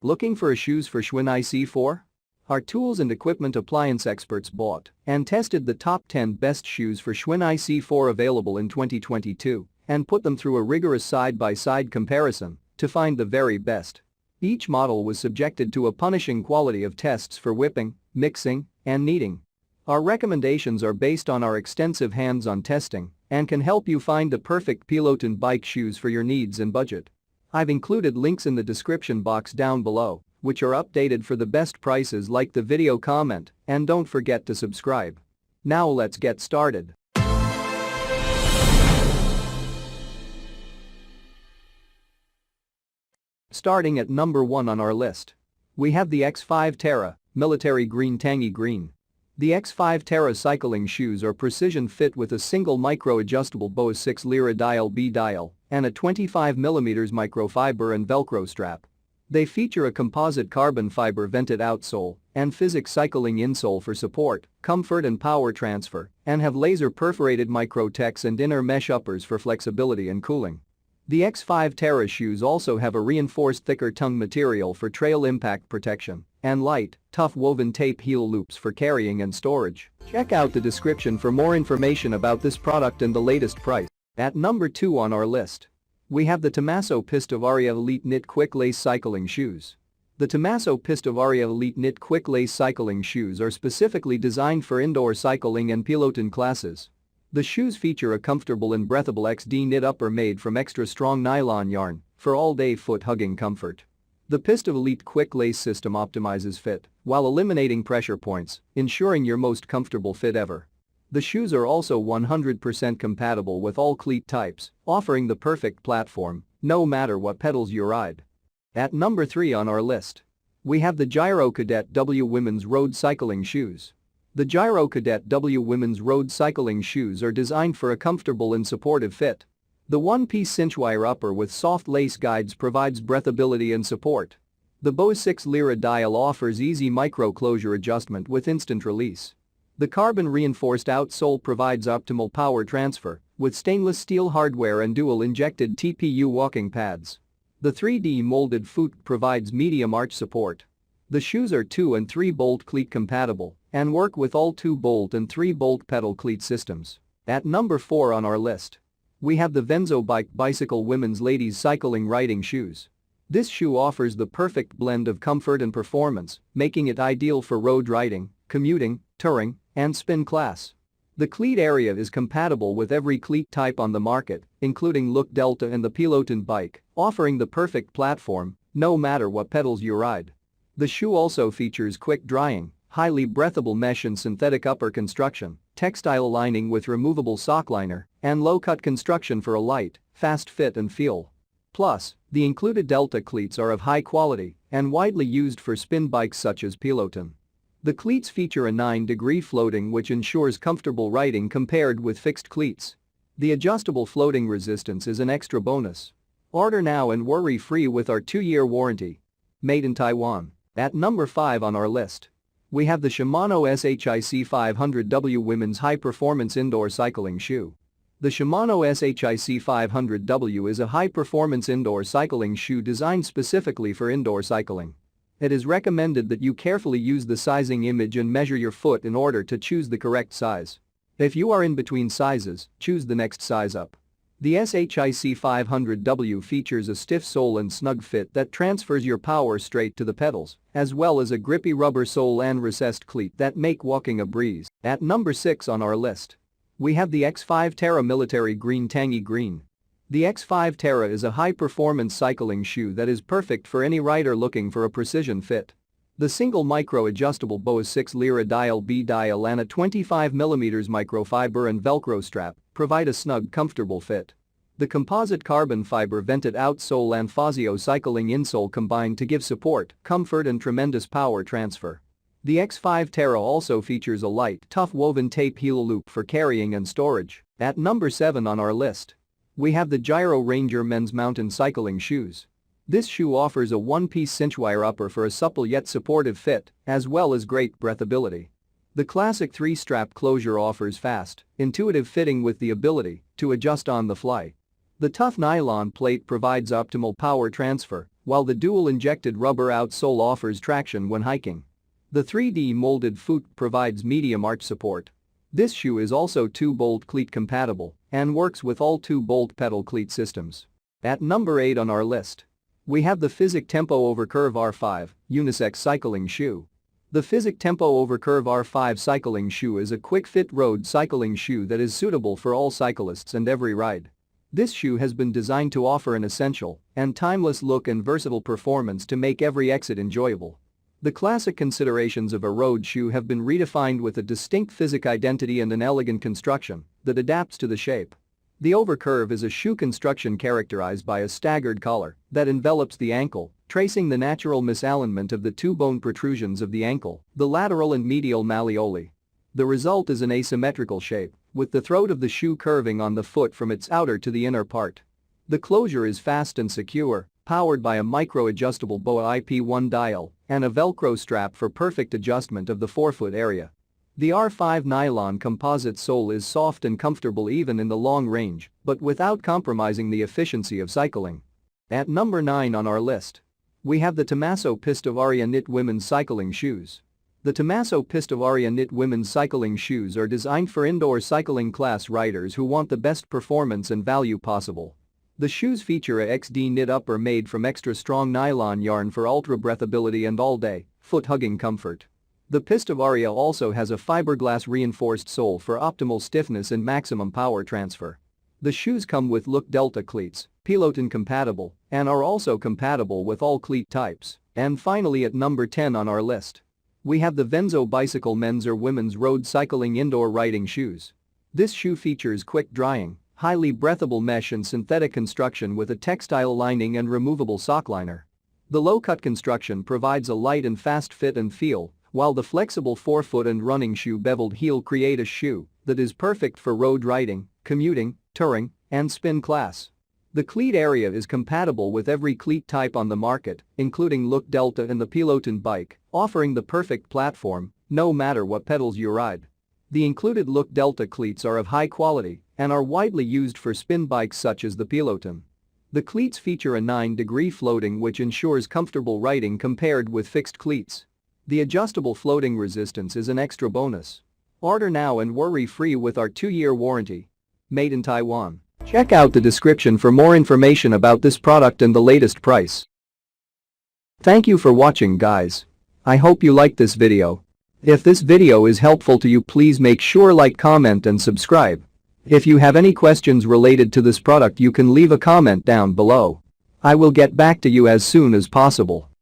Looking for a Shoes for Schwinn IC4? Our tools and equipment appliance experts bought and tested the top 10 best Shoes for Schwinn IC4 available in 2022 and put them through a rigorous side-by-side comparison to find the very best. Each model was subjected to a punishing quality of tests for whipping, mixing, and kneading. Our recommendations are based on our extensive hands-on testing and can help you find the perfect Peloton bike shoes for your needs and budget. I've included links in the description box down below, which are updated for the best prices. Like the video, comment, and don't forget to subscribe. Now let's get started. Starting at number 1 on our list, we have the X5 Terra Military Green Tangy Green. The X5 Terra cycling shoes are precision fit with a single micro-adjustable Bose 6 lira dial B dial and a 25mm microfiber and Velcro strap. They feature a composite carbon fiber vented outsole and physics cycling insole for support, comfort and power transfer, and have laser perforated micro-techs and inner mesh uppers for flexibility and cooling. The X5 Terra shoes also have a reinforced thicker tongue material for trail impact protection and light, tough woven tape heel loops for carrying and storage. Check out the description for more information about this product and the latest price. At number 2 on our list, we have the Tommaso Pistovaria Elite Knit Quick Lace Cycling Shoes. The Tommaso Pistovaria Elite Knit Quick Lace Cycling Shoes are specifically designed for indoor cycling and Peloton classes. The shoes feature a comfortable and breathable XD knit upper made from extra strong nylon yarn for all-day foot-hugging comfort. The Pisto Elite Quick Lace system optimizes fit while eliminating pressure points, ensuring your most comfortable fit ever. The shoes are also 100% compatible with all cleat types, offering the perfect platform no matter what pedals you ride. At number 3 on our list, we have the Giro Cadet W Women's Road Cycling Shoes. The Giro Cadet W Women's Road Cycling Shoes are designed for a comfortable and supportive fit. The one-piece cinchwire upper with soft lace guides provides breathability and support. The Bose 6 lira dial offers easy micro-closure adjustment with instant release. The carbon-reinforced outsole provides optimal power transfer with stainless steel hardware and dual-injected TPU walking pads. The 3D molded foot provides medium arch support. The shoes are 2 and 3 bolt cleat compatible and work with all 2 bolt and 3 bolt pedal cleat systems. At number 4 on our list, we have the Venzo Bike Bicycle Women's Ladies Cycling Riding Shoes. This shoe offers the perfect blend of comfort and performance, making it ideal for road riding, commuting, touring, and spin class. The cleat area is compatible with every cleat type on the market, including Look Delta and the Peloton bike, offering the perfect platform no matter what pedals you ride. The shoe also features quick drying, highly breathable mesh and synthetic upper construction, textile lining with removable sock liner, and low-cut construction for a light, fast fit and feel. Plus, the included Delta cleats are of high quality and widely used for spin bikes such as Peloton. The cleats feature a 9-degree floating which ensures comfortable riding compared with fixed cleats. The adjustable floating resistance is an extra bonus. Order now and worry-free with our 2-year warranty. Made in Taiwan. At number 5 on our list, we have the Shimano SHIC 500W Women's High Performance Indoor Cycling Shoe. The Shimano SHIC 500W is a high-performance indoor cycling shoe designed specifically for indoor cycling. It is recommended that you carefully use the sizing image and measure your foot in order to choose the correct size. If you are in between sizes, choose the next size up. The SHIC 500W features a stiff sole and snug fit that transfers your power straight to the pedals, as well as a grippy rubber sole and recessed cleat that make walking a breeze. At number 6 on our list, we have the X5 Terra Military Green Tangy Green. The X5 Terra is a high-performance cycling shoe that is perfect for any rider looking for a precision fit. The single micro-adjustable Bose 6 lira dial B dial and a 25mm microfiber and Velcro strap provide a snug, comfortable fit. The composite carbon fiber vented outsole and Fazio cycling insole combine to give support, comfort and tremendous power transfer. The X5 Terra also features a light, tough woven tape heel loop for carrying and storage. At number 7 on our list, we have the Giro Ranger Men's Mountain Cycling Shoes. This shoe offers a one-piece cinchwire upper for a supple yet supportive fit, as well as great breathability. The classic 3-strap closure offers fast, intuitive fitting with the ability to adjust on the fly. The tough nylon plate provides optimal power transfer while the dual-injected rubber outsole offers traction when hiking. The 3D molded foot provides medium arch support. This shoe is also 2-bolt cleat compatible and works with all 2-bolt pedal cleat systems. At number 8 on our list, we have the Physic Tempo Overcurve R5 unisex cycling shoe. The Physic Tempo Overcurve R5 cycling shoe is a quick-fit road cycling shoe that is suitable for all cyclists and every ride. This shoe has been designed to offer an essential and timeless look and versatile performance to make every exit enjoyable. The classic considerations of a road shoe have been redefined with a distinct Physic identity and an elegant construction that adapts to the shape. The Overcurve is a shoe construction characterized by a staggered collar that envelops the ankle, tracing the natural misalignment of the two bone protrusions of the ankle, the lateral and medial malleoli. The result is an asymmetrical shape, with the throat of the shoe curving on the foot from its outer to the inner part. The closure is fast and secure, powered by a micro-adjustable BOA IP1 dial and a Velcro strap for perfect adjustment of the forefoot area. The R5 nylon composite sole is soft and comfortable even in the long range, but without compromising the efficiency of cycling. At number 9 on our list, we have the Tommaso Pistovaria Knit Women's Cycling Shoes. The Tommaso Pistovaria Knit Women's Cycling Shoes are designed for indoor cycling class riders who want the best performance and value possible. The shoes feature a XD knit upper made from extra strong nylon yarn for ultra breathability and all-day, foot-hugging comfort. The Pistovaria also has a fiberglass reinforced sole for optimal stiffness and maximum power transfer. The shoes come with Look Delta cleats, Peloton compatible, and are also compatible with all cleat types. And finally at number 10 on our list, we have the Venzo Bicycle Men's or Women's Road Cycling Indoor Riding Shoes. This shoe features quick drying, highly breathable mesh and synthetic construction with a textile lining and removable sock liner. The low-cut construction provides a light and fast fit and feel, while the flexible forefoot and running shoe beveled heel create a shoe that is perfect for road riding, commuting, touring, and spin class. The cleat area is compatible with every cleat type on the market, including Look Delta and the Peloton bike, offering the perfect platform, no matter what pedals you ride. The included Look Delta cleats are of high quality and are widely used for spin bikes such as the Peloton. The cleats feature a 9-degree floating which ensures comfortable riding compared with fixed cleats. The adjustable floating resistance is an extra bonus. Order now and worry-free with our 2-year warranty. Made in Taiwan. Check out the description for more information about this product and the latest price. Thank you for watching, guys. I hope you liked this video. If this video is helpful to you, please make sure like, comment and subscribe. If you have any questions related to this product, you can leave a comment down below. I will get back to you as soon as possible.